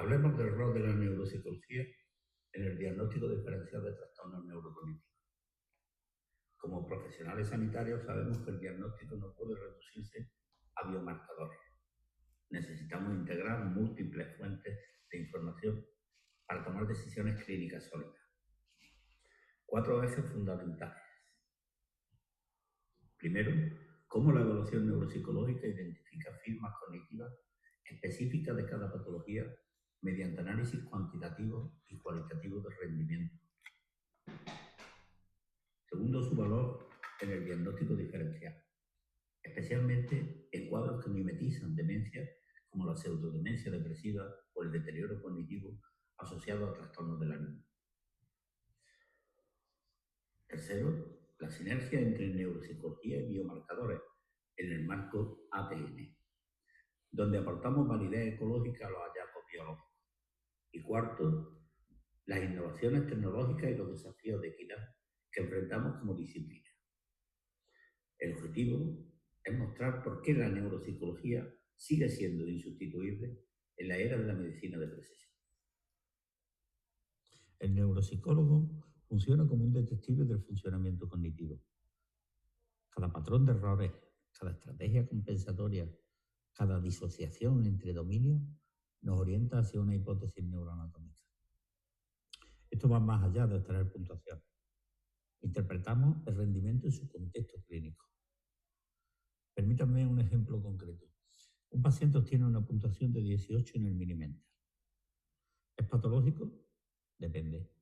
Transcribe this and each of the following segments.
Hablemos del rol de la neuropsicología en el diagnóstico diferencial de trastornos neurocognitivos. Como profesionales sanitarios sabemos que el diagnóstico no puede reducirse a biomarcadores. Necesitamos integrar múltiples fuentes de información para tomar decisiones clínicas sólidas. 4 ejes fundamentales. Primero, cómo la evaluación neuropsicológica identifica firmas cognitivas específicas de cada patología mediante análisis cuantitativo y cualitativo de rendimiento. Segundo, su valor en el diagnóstico diferencial, especialmente en cuadros que mimetizan demencia como la pseudodemencia depresiva o el deterioro cognitivo asociado a trastornos del ánimo. Tercero, la sinergia entre neuropsicología y biomarcadores en el marco ATN, donde aportamos validez ecológica a los hallazgos biológicos. Y cuarto, las innovaciones tecnológicas y los desafíos de equidad que enfrentamos como disciplina. El objetivo es mostrar por qué la neuropsicología sigue siendo insustituible en la era de la medicina de precisión. El neuropsicólogo funciona como un detective del funcionamiento cognitivo. Cada patrón de errores, cada estrategia compensatoria, cada disociación entre dominios nos orienta hacia una hipótesis neuroanatómica. Esto va más allá de obtener puntuación. Interpretamos el rendimiento en su contexto clínico. Permítanme un ejemplo concreto. Un paciente obtiene una puntuación de 18 en el Mini-Mental. ¿Es patológico? Depende.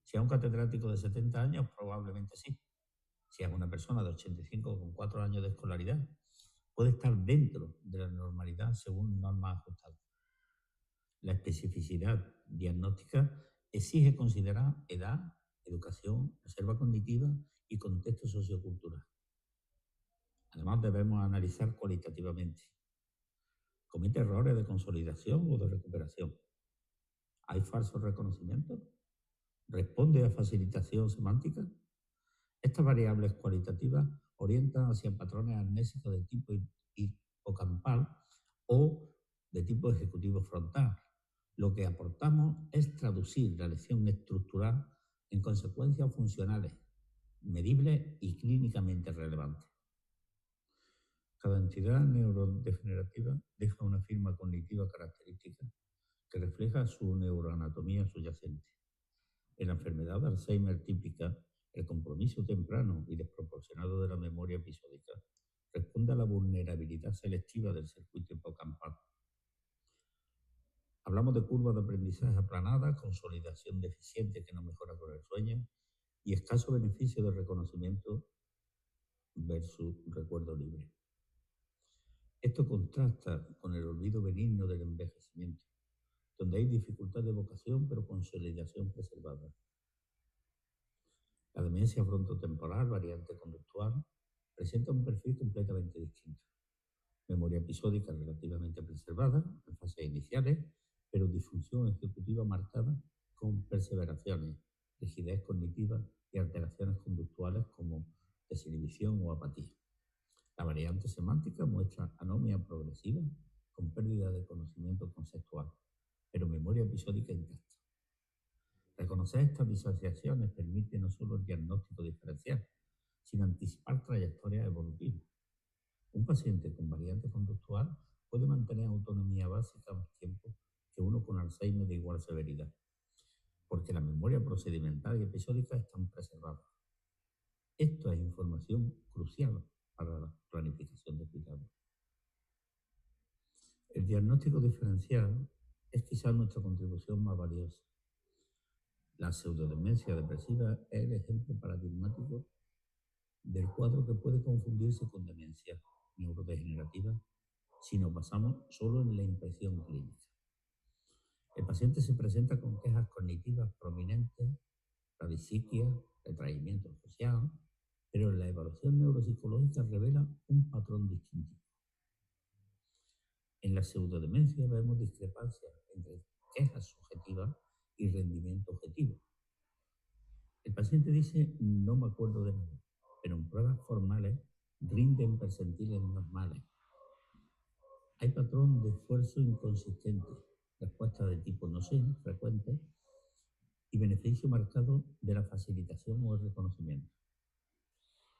Si es un catedrático de 70 años, probablemente sí. Si es una persona de 85 con 4 años de escolaridad, puede estar dentro de la normalidad según normas ajustadas. La especificidad diagnóstica exige considerar edad, educación, reserva cognitiva y contexto sociocultural. Además, debemos analizar cualitativamente. ¿Comete errores de consolidación o de recuperación? ¿Hay falsos reconocimientos? ¿Responde a facilitación semántica? Estas variables cualitativas orientan hacia patrones amnésicos de tipo hipocampal o de tipo ejecutivo frontal. Lo que aportamos es traducir la lección estructural en consecuencias funcionales, medibles y clínicamente relevantes. Cada entidad neurodegenerativa deja una firma cognitiva característica que refleja su neuroanatomía subyacente. En la enfermedad de Alzheimer típica, el compromiso temprano y desproporcionado de la memoria episódica responde a la vulnerabilidad selectiva del circuito hipocampal. Hablamos de curvas de aprendizaje aplanadas, consolidación deficiente que no mejora con el sueño y escaso beneficio de reconocimiento versus recuerdo libre. Esto contrasta con el olvido benigno del envejecimiento, donde hay dificultad de evocación pero consolidación preservada. La demencia frontotemporal, variante conductual, presenta un perfil completamente distinto. Memoria episódica relativamente preservada en fases iniciales, pero disfunción ejecutiva marcada con perseveraciones, rigidez cognitiva y alteraciones conductuales como desinhibición o apatía. La variante semántica muestra anomia progresiva con pérdida de conocimiento conceptual, pero memoria episódica intacta. Reconocer estas disociaciones permite no solo el diagnóstico diferencial, sino anticipar trayectorias evolutivas. Un paciente con variante conductual puede mantener autonomía básica más tiempo que uno con Alzheimer de igual severidad, porque la memoria procedimental y episódica están preservadas. Esto es información crucial para la planificación de cuidados. El diagnóstico diferencial es quizás nuestra contribución más valiosa. La pseudodemencia depresiva es el ejemplo paradigmático del cuadro que puede confundirse con demencia neurodegenerativa si nos basamos solo en la impresión clínica. El paciente se presenta con quejas cognitivas prominentes, radisiquia, retraimiento social, pero la evaluación neuropsicológica revela un patrón distintivo. En la pseudodemencia vemos discrepancias entre quejas subjetivas y rendimiento objetivo. El paciente dice, no me acuerdo de nada, pero en pruebas formales rinden percentiles normales. Hay patrón de esfuerzo inconsistente, respuesta de tipo sé, frecuentes, y beneficio marcado de la facilitación o el reconocimiento.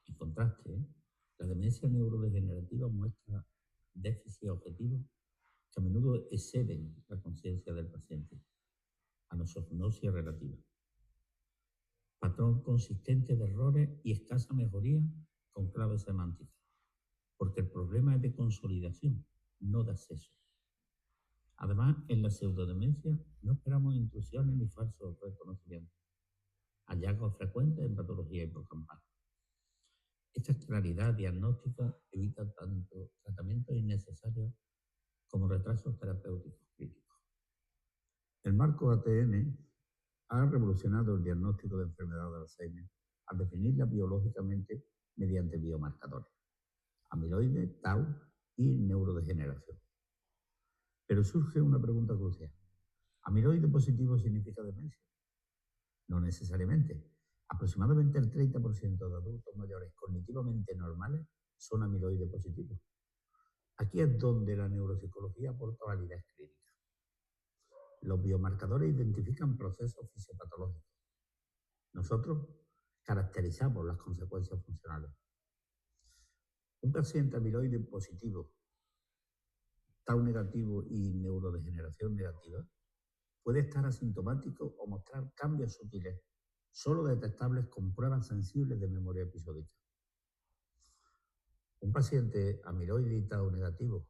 En contraste, la demencia neurodegenerativa muestra déficits objetivos que a menudo exceden la conciencia del paciente, anosognosia relativa, patrón consistente de errores y escasa mejoría con clave semántica, porque el problema es de consolidación, no de acceso. Además, en la pseudodemencia no esperamos intrusiones ni falsos reconocimientos, hallazgos frecuentes en patología hipocampal. Esta claridad diagnóstica evita tanto tratamientos innecesarios como retrasos terapéuticos críticos. El marco ATN ha revolucionado el diagnóstico de enfermedad de Alzheimer al definirla biológicamente mediante biomarcadores, amiloide, tau y neurodegeneración. Pero surge una pregunta crucial. ¿Amiloide positivo significa demencia? No necesariamente. Aproximadamente el 30% de adultos mayores cognitivamente normales son amiloide positivos. Aquí es donde la neuropsicología aporta validez clínica. Los biomarcadores identifican procesos fisiopatológicos. Nosotros caracterizamos las consecuencias funcionales. Un paciente amiloide positivo, tau negativo y neurodegeneración negativa puede estar asintomático o mostrar cambios sutiles, solo detectables con pruebas sensibles de memoria episódica. Un paciente amiloide y tau negativo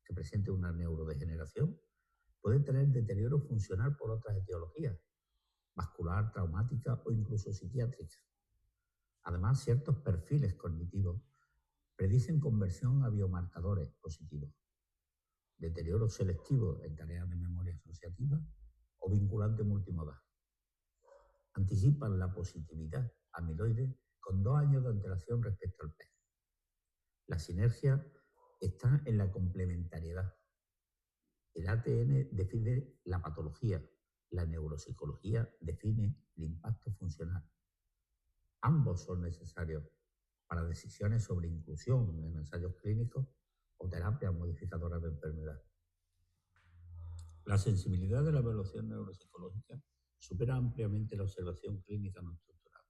que presente una neurodegeneración puede tener deterioro funcional por otras etiologías, vascular, traumática o incluso psiquiátrica. Además, ciertos perfiles cognitivos predicen conversión a biomarcadores positivos, deterioro selectivo en tareas de memoria asociativa o vinculante multimodal. Anticipan la positividad amiloide con 2 años de antelación respecto al PET. La sinergia está en la complementariedad. El ATN define la patología, la neuropsicología define el impacto funcional. Ambos son necesarios para decisiones sobre inclusión en ensayos clínicos o terapias modificadoras de enfermedad. La sensibilidad de la evaluación neuropsicológica supera ampliamente la observación clínica no estructurada.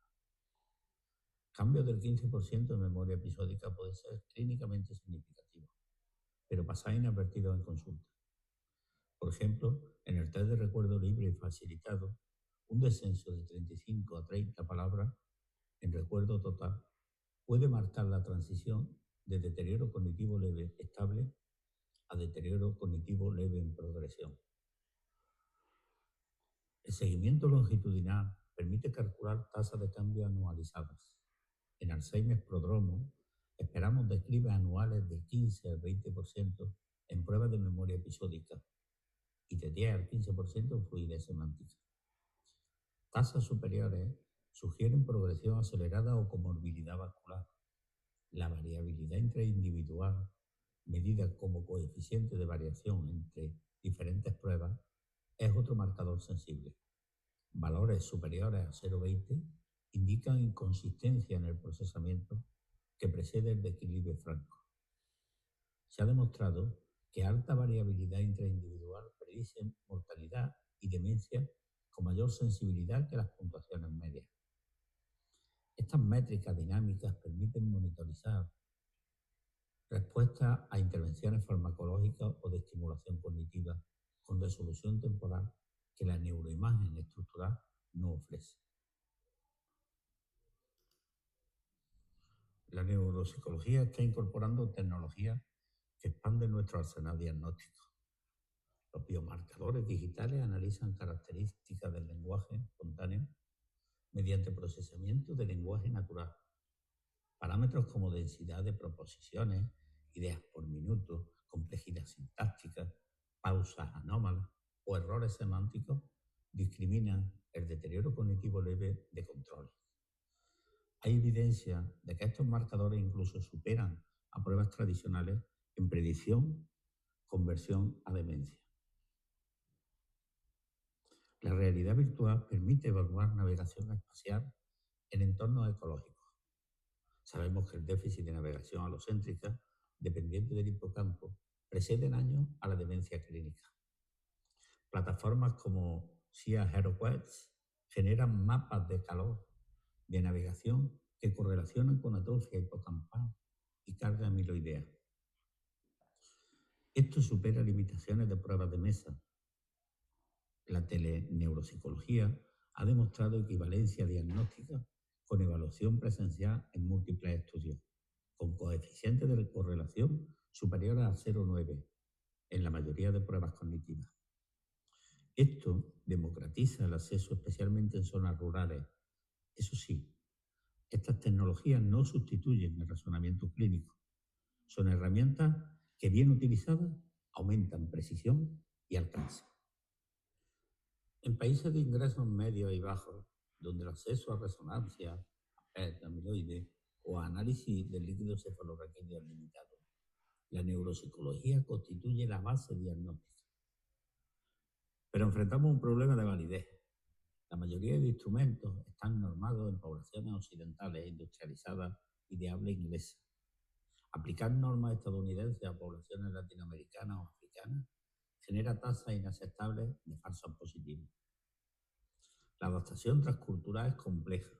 Cambios del 15% en memoria episódica puede ser clínicamente significativo, pero pasar inadvertido en consulta. Por ejemplo, en el test de recuerdo libre y facilitado, un descenso de 35 a 30 palabras en recuerdo total puede marcar la transición de deterioro cognitivo leve estable a deterioro cognitivo leve en progresión. El seguimiento longitudinal permite calcular tasas de cambio anualizadas. En Alzheimer Prodromo esperamos declives anuales de 15 al 20% en pruebas de memoria episódica y de 10 al 15% en fluidez semántica. Tasas superiores sugieren progresión acelerada o comorbilidad vascular. La variabilidad intraindividual, medida como coeficiente de variación entre diferentes pruebas, es otro marcador sensible. Valores superiores a 0,20 indican inconsistencia en el procesamiento que precede el declive franco. Se ha demostrado que alta variabilidad intraindividual predice mortalidad y demencia con mayor sensibilidad que las puntuaciones medias. Estas métricas dinámicas permiten monitorizar respuestas a intervenciones farmacológicas o de estimulación cognitiva con resolución temporal que la neuroimagen estructural no ofrece. La neuropsicología está incorporando tecnologías que expanden nuestro arsenal diagnóstico. Los biomarcadores digitales analizan características del lenguaje espontáneo mediante procesamiento de lenguaje natural. Parámetros como densidad de proposiciones, ideas por minuto, complejidad sintáctica, pausas anómalas o errores semánticos discriminan el deterioro cognitivo leve de control. Hay evidencia de que estos marcadores incluso superan a pruebas tradicionales en predicción, conversión a demencia. La realidad virtual permite evaluar navegación espacial en entornos ecológicos. Sabemos que el déficit de navegación alocéntrica, dependiente del hipocampo, precede en años a la demencia clínica. Plataformas como Sia HeroQuest generan mapas de calor de navegación que correlacionan con atrofia hipocampal y carga amiloidea. Esto supera limitaciones de pruebas de mesa. La teleneuropsicología ha demostrado equivalencia diagnóstica con evaluación presencial en múltiples estudios, con coeficientes de correlación superiores a 0,9 en la mayoría de pruebas cognitivas. Esto democratiza el acceso especialmente en zonas rurales. Eso sí, estas tecnologías no sustituyen el razonamiento clínico. Son herramientas que, bien utilizadas, aumentan precisión y alcance. En países de ingresos medios y bajos, donde el acceso a resonancia, a PET, amiloide o a análisis del líquido cefalorraquídeo es limitado, la neuropsicología constituye la base diagnóstica. Pero enfrentamos un problema de validez. La mayoría de instrumentos están normados en poblaciones occidentales industrializadas y de habla inglesa. Aplicar normas estadounidenses a poblaciones latinoamericanas o africanas genera tasas inaceptables de falsos positivos. La adaptación transcultural es compleja.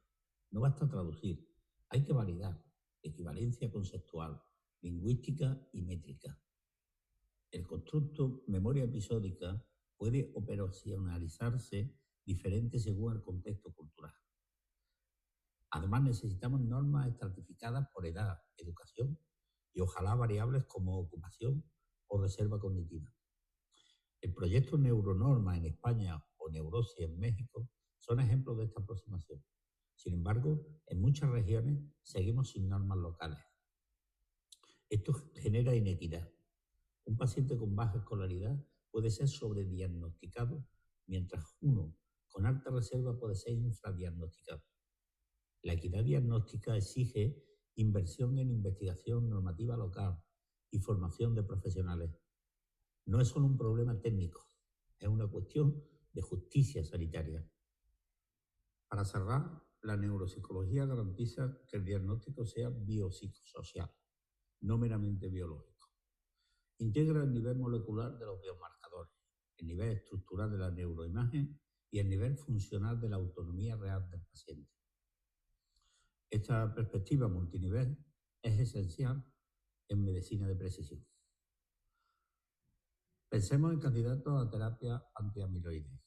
No basta traducir, hay que validar equivalencia conceptual, lingüística y métrica. El constructo memoria episódica puede operacionalizarse diferente según el contexto cultural. Además, necesitamos normas estratificadas por edad, educación y ojalá variables como ocupación o reserva cognitiva. El proyecto Neuronorma en España o Neurosis en México son ejemplos de esta aproximación. Sin embargo, en muchas regiones seguimos sin normas locales. Esto genera inequidad. Un paciente con baja escolaridad puede ser sobrediagnosticado, mientras uno con alta reserva puede ser infradiagnosticado. La equidad diagnóstica exige inversión en investigación normativa local y formación de profesionales. No es solo un problema técnico, es una cuestión de justicia sanitaria. Para cerrar, la neuropsicología garantiza que el diagnóstico sea biopsicosocial, no meramente biológico. Integra el nivel molecular de los biomarcadores, el nivel estructural de la neuroimagen y el nivel funcional de la autonomía real del paciente. Esta perspectiva multinivel es esencial en medicina de precisión. Pensemos en candidatos a terapia antiamiloide.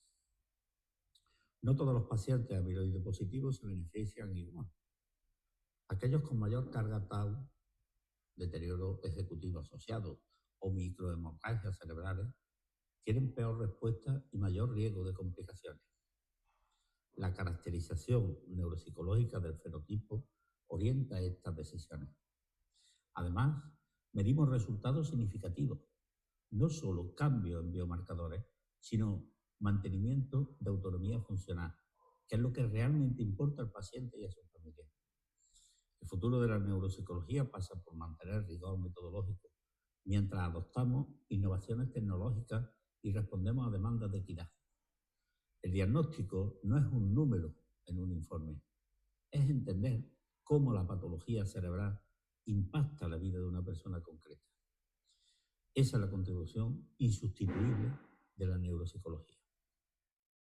No todos los pacientes amiloide positivos se benefician igual. Aquellos con mayor carga tau, deterioro ejecutivo asociado o microhemorragias cerebrales tienen peor respuesta y mayor riesgo de complicaciones. La caracterización neuropsicológica del fenotipo orienta estas decisiones. Además, medimos resultados significativos, no solo cambios en biomarcadores, sino mantenimiento de autonomía funcional, que es lo que realmente importa al paciente y a su familia. El futuro de la neuropsicología pasa por mantener rigor metodológico, mientras adoptamos innovaciones tecnológicas y respondemos a demandas de equidad. El diagnóstico no es un número en un informe, es entender cómo la patología cerebral impacta la vida de una persona concreta. Esa es la contribución insustituible de la neuropsicología.